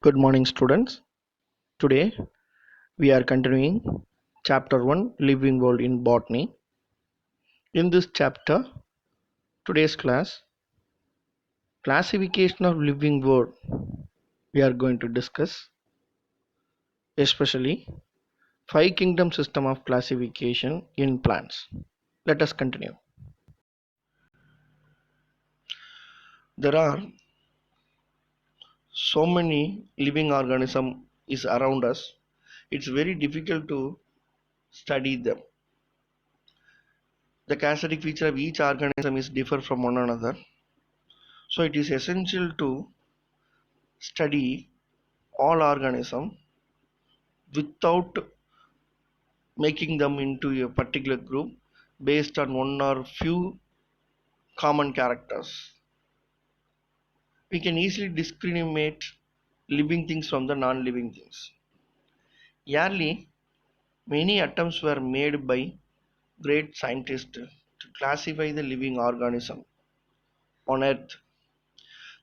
Good morning, students. Today we are continuing Chapter 1 Living World in Botany. In this chapter, today's class, classification of living world, we are going to discuss, especially five kingdom system of classification in plants. Let us continue. There are so many living organisms is around us. It's very difficult to study them. The characteristic feature of each organism is differ from one another. So it is essential to study all organisms without making them into a particular group based on one or few common characters. We can easily discriminate living things from the non-living things. Yearly, many attempts were made by great scientists to classify the living organism on Earth.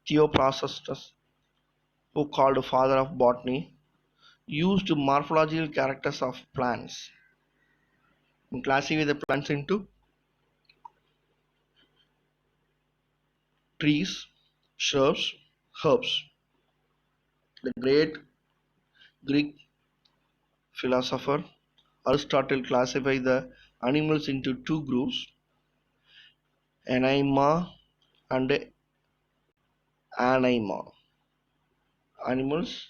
Theophrastus, who called father of botany, used morphological characters of plants and classify the plants into trees, shrubs, herbs. The great Greek philosopher Aristotle classified the animals into two groups, Anaima and Anaima. Animals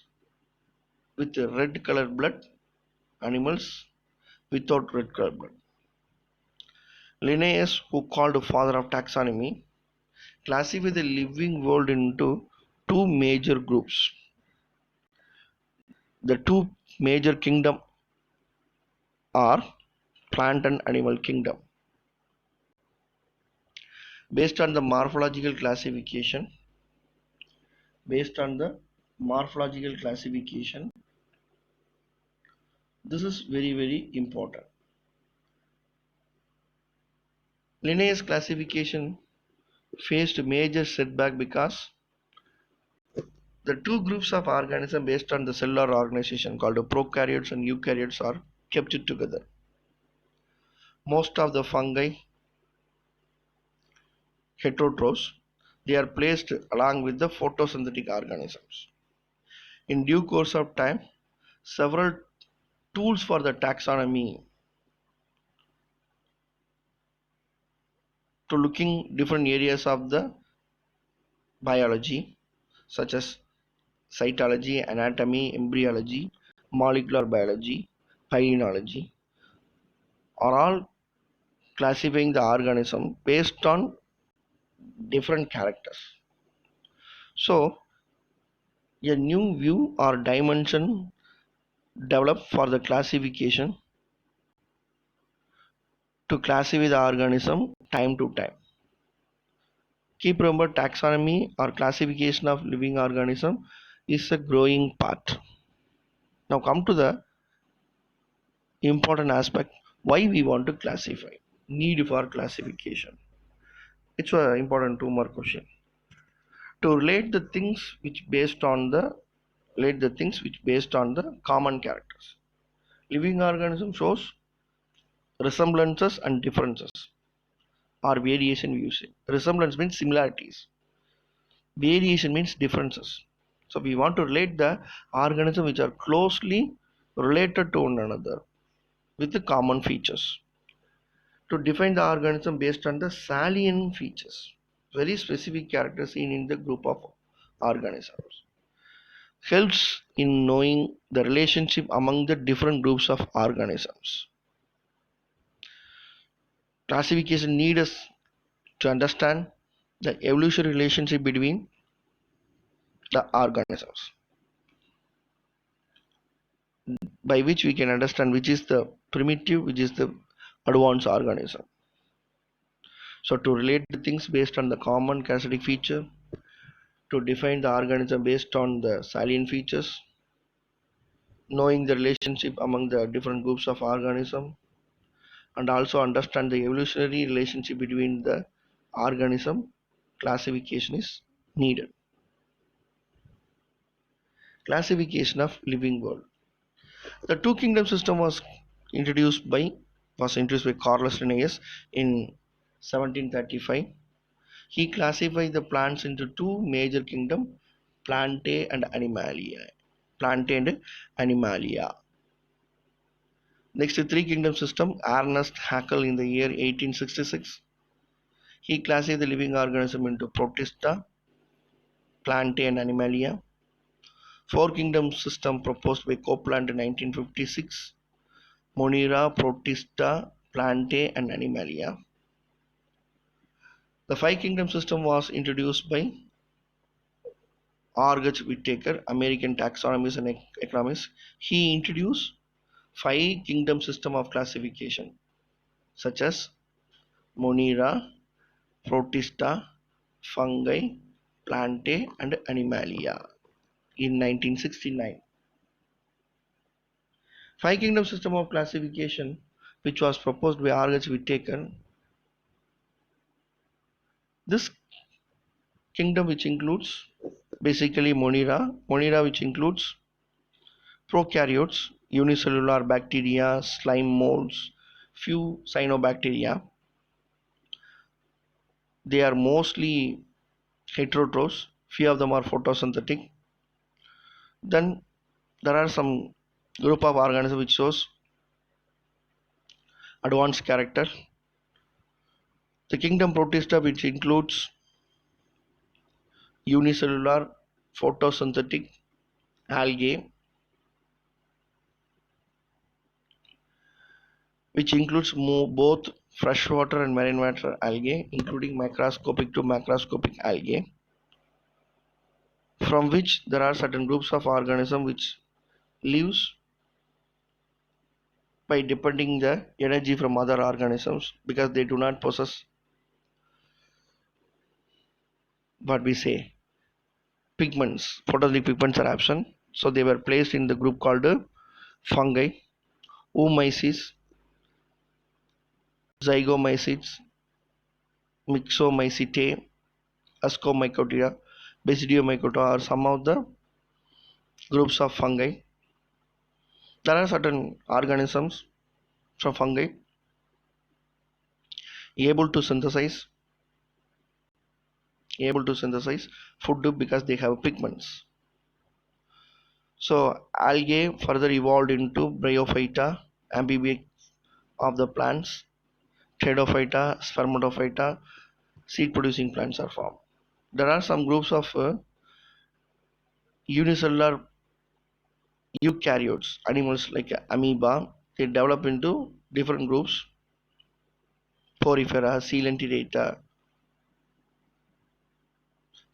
with red colored blood, animals without red colored blood. Linnaeus, who called father of taxonomy, classified the living world into two major groups. The two major kingdoms are plant and animal kingdom. Based on the morphological classification, based on the morphological classification, this is very important. Linnaeus classification faced major setback because the two groups of organisms based on the cellular organization called prokaryotes and eukaryotes are kept together. Most of the fungi heterotrophs, they are placed along with the photosynthetic organisms. In due course of time, several tools for the taxonomy to looking different areas of the biology such as cytology, anatomy, embryology, molecular biology, phylogenealogy are all classifying the organism based on different characters. So a new view or dimension developed for the classification to classify the organism time to time. Keep remember taxonomy or classification of living organism is a growing part. Now come to the important aspect why we want to classify. Need for classification. It's an important two more question. To relate the things which based on the common characters. Living organism shows resemblances and differences or variation we use it. Resemblance means similarities. Variation means differences. So we want to relate the organisms which are closely related to one another with the common features. To define the organism based on the salient features, very specific characters seen in the group of organisms. Helps in knowing the relationship among the different groups of organisms. Classification needs us to understand the evolutionary relationship between the organisms, by which we can understand which is the primitive, which is the advanced organism. So to relate the things based on the common characteristic feature, to define the organism based on the salient features, knowing the relationship among the different groups of organism, and also understand the evolutionary relationship between the organism, classification is needed. Classification of living world. The two kingdom system was introduced by Carlos Linnaeus in 1735. He classified the plants into two major kingdoms, Plantae and Animalia. Plantae and Animalia. Next, the three kingdom system, Ernest Haeckel in the year 1866. He classified the living organism into Protista, Plantae and Animalia. Four kingdom system proposed by Copeland in 1956, Monera, Protista, Plantae and Animalia. The five kingdom system was introduced by R. H. Whittaker, American taxonomist and economist. He introduced five kingdom system of classification such as Monera, Protista, Fungi, Plantae and Animalia in 1969. Five kingdom system of classification which was proposed by R. H. Whittaker. This kingdom which includes basically Monera which includes prokaryotes, unicellular bacteria, slime molds, few cyanobacteria. They are mostly heterotrophs, few of them are photosynthetic. Then there are some group of organisms which shows advanced character. The kingdom Protista which includes unicellular photosynthetic algae, which includes both freshwater and marine water algae, including microscopic to macroscopic algae, from which there are certain groups of organisms which lives by depending the energy from other organisms because they do not possess what we say pigments. Photosynthetic pigments are absent, so they were placed in the group called fungi, oomycetes, zygomycetes, myxomycetae, ascomycotia, basidiomycota are some of the groups of fungi. There are certain organisms from fungi able to synthesize food because they have pigments. So algae further evolved into bryophyta, amphibians of the plants, pteridophyta, spermatophyta, seed producing plants are formed. There are some groups of unicellular eukaryotes, animals like amoeba. They develop into different groups, Porifera, Coelenterata,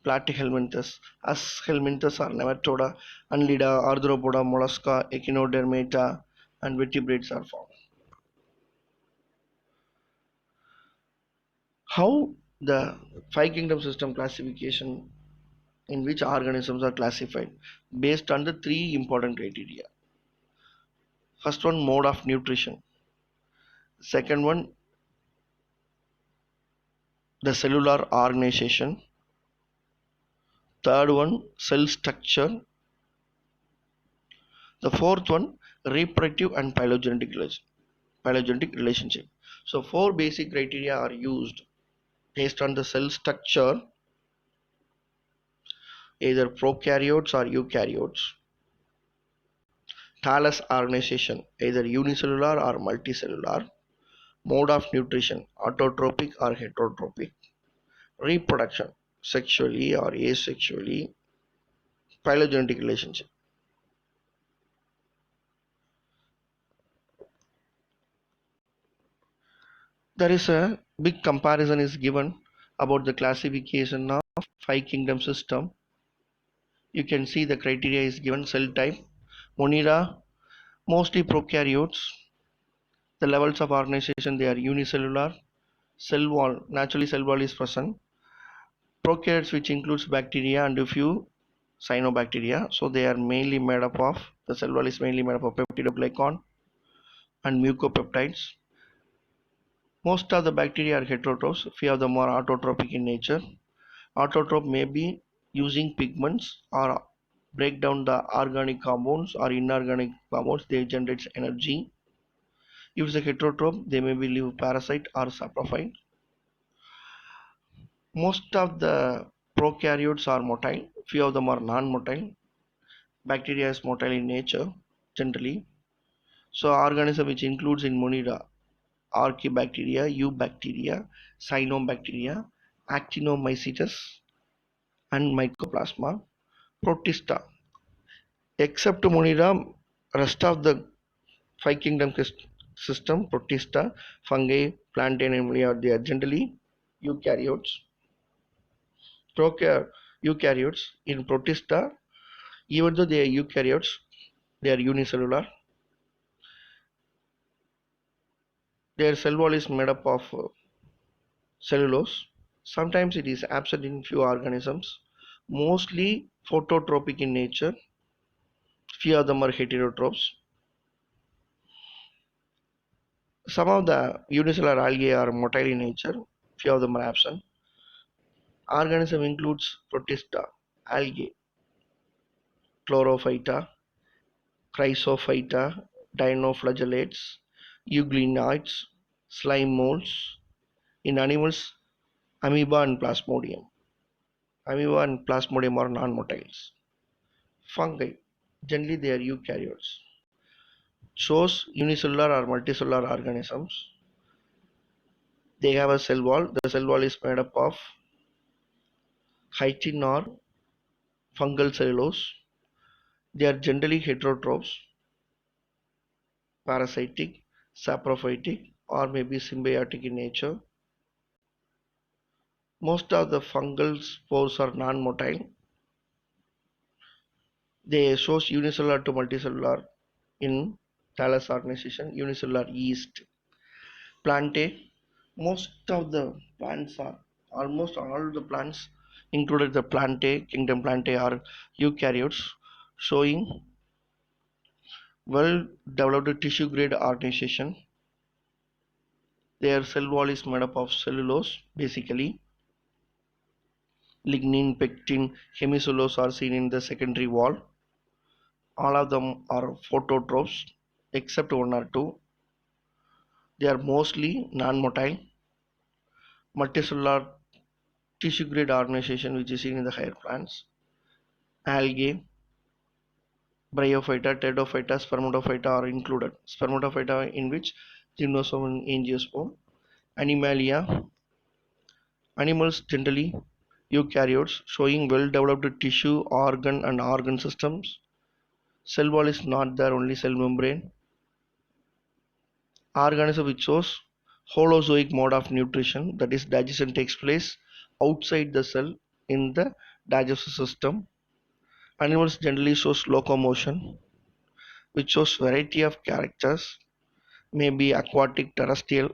Platyhelminthes, Ashelminthes are nematoda, Annelida, Arthropoda, Mollusca, Echinodermata, and vertebrates are formed. How the five kingdom system classification in which organisms are classified based on the three important criteria. First one, mode of nutrition. Second one, the cellular organization. Third one, cell structure. The fourth one, reproductive and phylogenetic relationship. So four basic criteria are used based on the cell structure, either prokaryotes or eukaryotes. Thallus organization, either unicellular or multicellular. Mode of nutrition, autotrophic or heterotrophic. Reproduction, sexually or asexually. Phylogenetic relationship. There is a big comparison is given about the classification of five kingdom system. You can see the criteria is given: cell type, Monera, mostly prokaryotes. The levels of organization, they are unicellular. Cell wall, naturally cell wall is present. Prokaryotes, which includes bacteria and a few cyanobacteria. So they are mainly made up of, the cell wall is mainly made up of peptidoglycan and mucopeptides. Most of the bacteria are heterotrophs. Few of them are autotrophic in nature. Autotroph may be using pigments or break down the organic compounds or inorganic compounds, they generate energy. If it's a heterotroph, they may be live parasite or saprophyte. Most of the prokaryotes are motile, few of them are non-motile. Bacteria is motile in nature generally. So organism which includes in Monera Archaebacteria, Eubacteria, Cyanobacteria, Actinomycetes and Mycoplasma. Protista. Except Monera, rest of the five kingdom system, Protista, fungi, plantain and they are generally eukaryotes. Eukaryotes in Protista, even though they are eukaryotes, they are unicellular. Their cell wall is made up of cellulose. Sometimes it is absent in few organisms, mostly phototropic in nature. Few of them are heterotrophs. Some of the unicellular algae are motile in nature. Few of them are absent. Organism includes Protista, algae, Chlorophyta, Chrysophyta, Dinoflagellates, Euglenoids, slime molds. In animals, amoeba and plasmodium. Amoeba and plasmodium are non-motiles. Fungi, generally they are eukaryotes. Shows unicellular or multicellular organisms. They have a cell wall. The cell wall is made up of chitin or fungal cellulose. They are generally heterotrophs, parasitic, saprophytic, or maybe symbiotic in nature. Most of the fungal spores are non-motile. They show unicellular to multicellular in thallus organization, unicellular yeast. Plantae, most of the plants are, almost all the plants included the plantae, kingdom plantae are eukaryotes, showing well developed tissue grade organization. Their cell wall is made up of cellulose basically. Lignin, pectin, hemicellulose are seen in the secondary wall. All of them are phototrophs except one or two. They are mostly non-motile. Multicellular tissue grade organization which is seen in the higher plants. Algae, Bryophyta, Pteridophyta, Spermatophyta are included. Spermatophyta in which Gymnosperm and Angiosperm. Animalia, animals generally eukaryotes showing well developed tissue, organ and organ systems. Cell wall is not there, only cell membrane. Organism which shows holozoic mode of nutrition, that is digestion takes place outside the cell in the digestive system. Animals generally shows locomotion which shows variety of characters, may be aquatic, terrestrial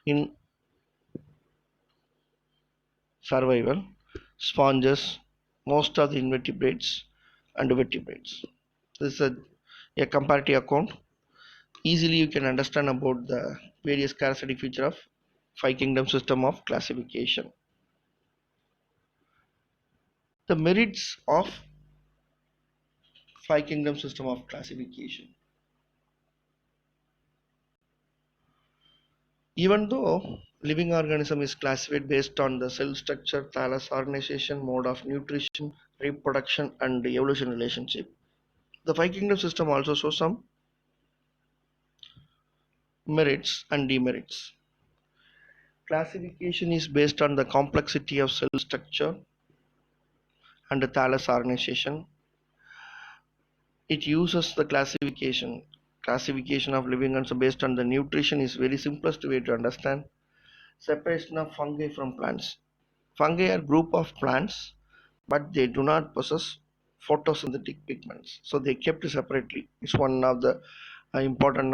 in survival, sponges, most of the invertebrates and vertebrates. This is a comparative account. Easily you can understand about the various characteristic feature of five kingdom system of classification. The merits of five kingdom system of classification. Even though living organism is classified based on the cell structure, thallus organization, mode of nutrition, reproduction, and evolution relationship, the five kingdom system also shows some merits and demerits. Classification is based on the complexity of cell structure and the thallus organization. It uses the classification of living organisms based on the nutrition is very simplest way to understand. Separation of fungi from plants. Fungi are group of plants, but they do not possess photosynthetic pigments, so they kept separately. It's one of the important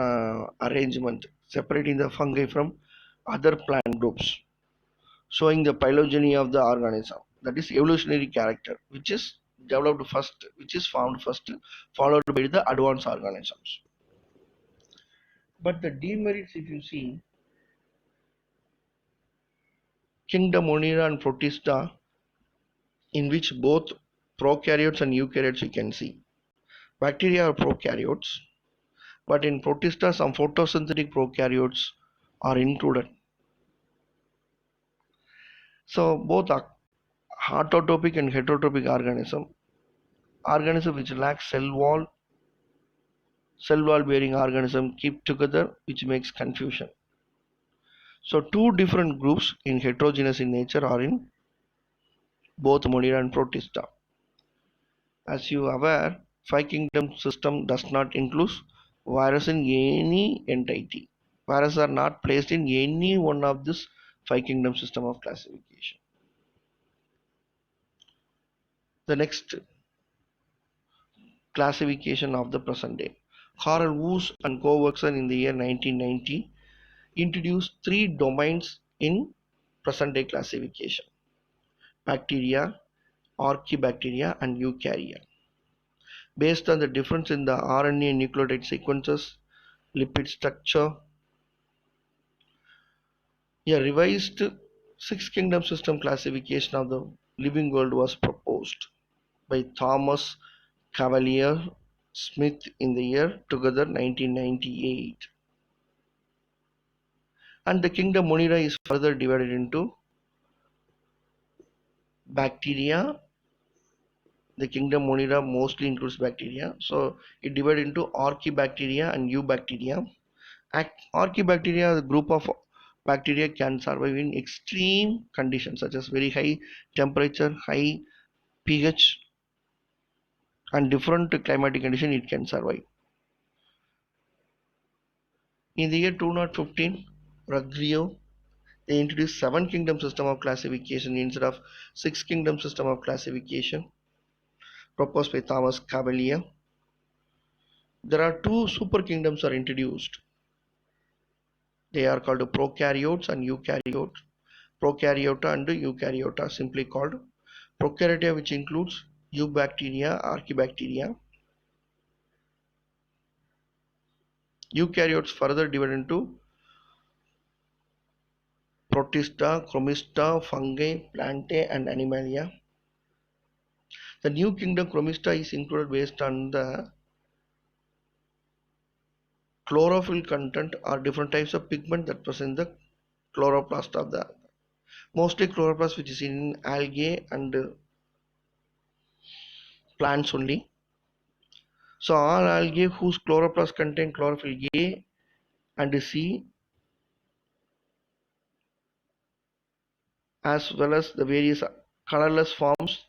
arrangement separating the fungi from other plant groups, showing the phylogeny of the organism. That is evolutionary character, which is developed first, which is found first, followed by the advanced organisms. But the demerits, if you see, kingdom Monera and Protista, in which both prokaryotes and eukaryotes you can see. Bacteria are prokaryotes, but in Protista some photosynthetic prokaryotes are included. So both are autotrophic and heterotrophic organism which lack cell wall bearing organism keep together, which makes confusion. So two different groups in heterogeneous in nature are in both Monera and Protista. As you are aware, five kingdom system does not include virus in any entity. Viruses are not placed in any one of this five kingdom system of classification. The next classification of the present day. Carl Woese and co-workers in the year 1990 introduced three domains in present day classification: bacteria, archaebacteria, and eukarya. Based on the difference in the RNA nucleotide sequences, lipid structure, a revised six kingdom system classification of the living world was proposed by Thomas Cavalier Smith in the year together 1998. And the kingdom Monera is further divided into bacteria. The kingdom Monera mostly includes bacteria, so it divided into archaebacteria and eubacteria. Archaebacteria, the group of bacteria can survive in extreme conditions such as very high temperature, high pH, and different climatic condition it can survive. In the year 2015, Ruggiero they introduced seven kingdom system of classification instead of six kingdom system of classification proposed by Thomas Cavalier. There are two super kingdoms are introduced. They are called prokaryotes and eukaryotes. Prokaryota and eukaryota, simply called prokaryote, which includes eubacteria, archaebacteria. Eukaryotes further divided into Protista, Chromista, fungi, plantae, and animalia. The new kingdom Chromista is included based on the chlorophyll content or different types of pigment that present the chloroplast of the mostly chloroplast which is in algae and plants only. So all algae whose chloroplast contain chlorophyll A and C as well as the various colorless forms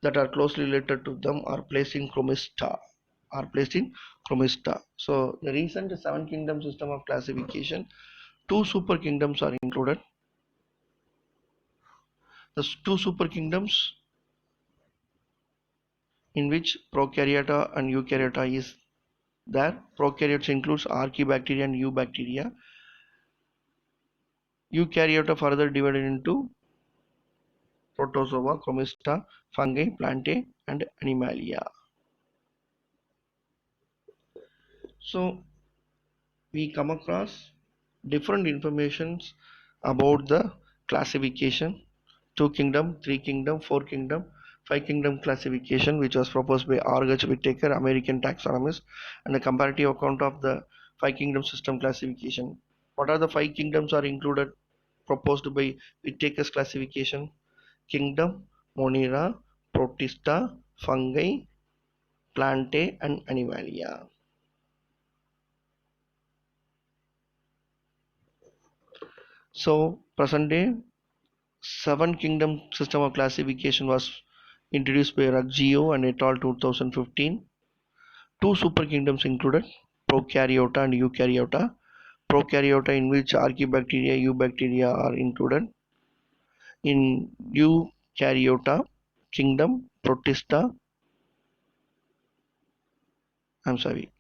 that are closely related to them are placed in Chromista. So the recent seven kingdom system of classification, two super kingdoms are included. The two super kingdoms in which prokaryota and eukaryota is there. Prokaryotes includes archaebacteria and eubacteria. Eukaryota further divided into protozoa, chromista, fungi, plantae, and animalia. So we come across different informations about the classification: two kingdom, three kingdom, four kingdom, five kingdom classification, which was proposed by R. H. Whittaker, American taxonomist, and a comparative account of the five kingdom system classification. What are the five kingdoms are included proposed by Whittaker's classification? Kingdom, Monera, Protista, fungi, plantae, and animalia. So present day seven kingdom system of classification was introduced by Ruggio and et al. 2015. Two super kingdoms included prokaryota and eukaryota. Prokaryota in which archaebacteria, eubacteria are included. In eukaryota kingdom,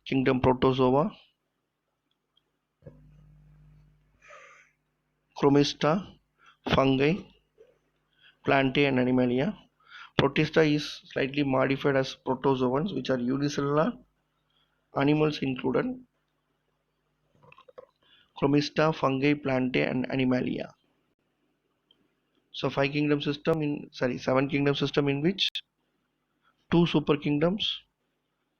kingdom protozoa, chromista, fungi, plantae, and animalia. Protista is slightly modified as protozoans, which are unicellular animals included. Chromista, fungi, plantae, and animalia. So seven kingdom system in which two super kingdoms,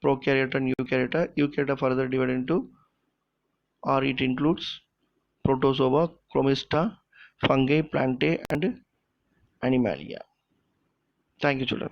prokaryote and eukaryote. Eukaryote further divided into, or it includes protozoa, chromista, fungi, plantae, and animalia. Thank you, children.